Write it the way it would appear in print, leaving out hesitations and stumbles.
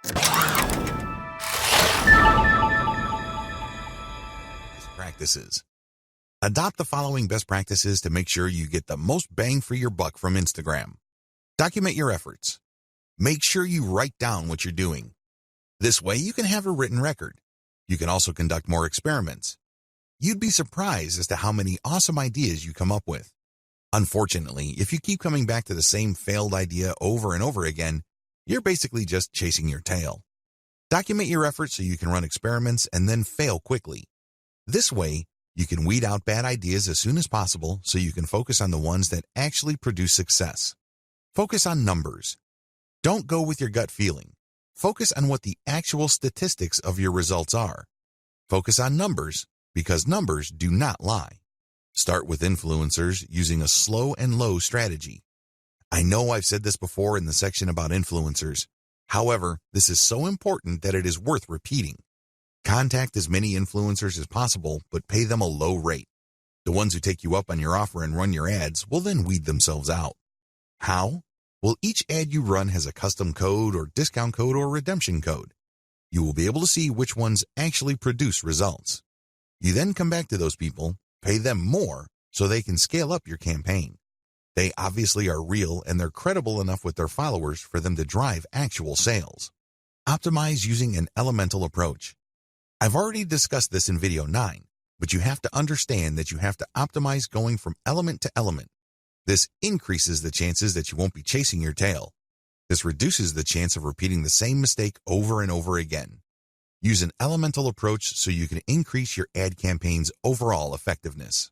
Best practices. Adopt the following best practices to make sure you get the most bang for your buck from Instagram. Document your efforts. Make sure you write down what you're doing. This way you can have a written record. You can also conduct more experiments. You'd be surprised as to how many awesome ideas you come up with. Unfortunately, if you keep coming back to the same failed idea over and over again, you're basically just chasing your tail. Document your efforts so you can run experiments and then fail quickly. This way, you can weed out bad ideas as soon as possible so you can focus on the ones that actually produce success. Focus on numbers. Don't go with your gut feeling. Focus on what the actual statistics of your results are. Focus on numbers because numbers do not lie. Start with influencers using a slow and low strategy. I know I've said this before in the section about influencers. However, this is so important that it is worth repeating. Contact as many influencers as possible, but pay them a low rate. The ones who take you up on your offer and run your ads will then weed themselves out. How? Well, each ad you run has a custom code or discount code or redemption code. You will be able to see which ones actually produce results. You then come back to those people, pay them more so they can scale up your campaign. They obviously are real and they're credible enough with their followers for them to drive actual sales. Optimize using an elemental approach. I've already discussed this in video 9, but you have to understand that you have to optimize going from element to element. This increases the chances that you won't be chasing your tail. This reduces the chance of repeating the same mistake over and over again. Use an elemental approach so you can increase your ad campaign's overall effectiveness.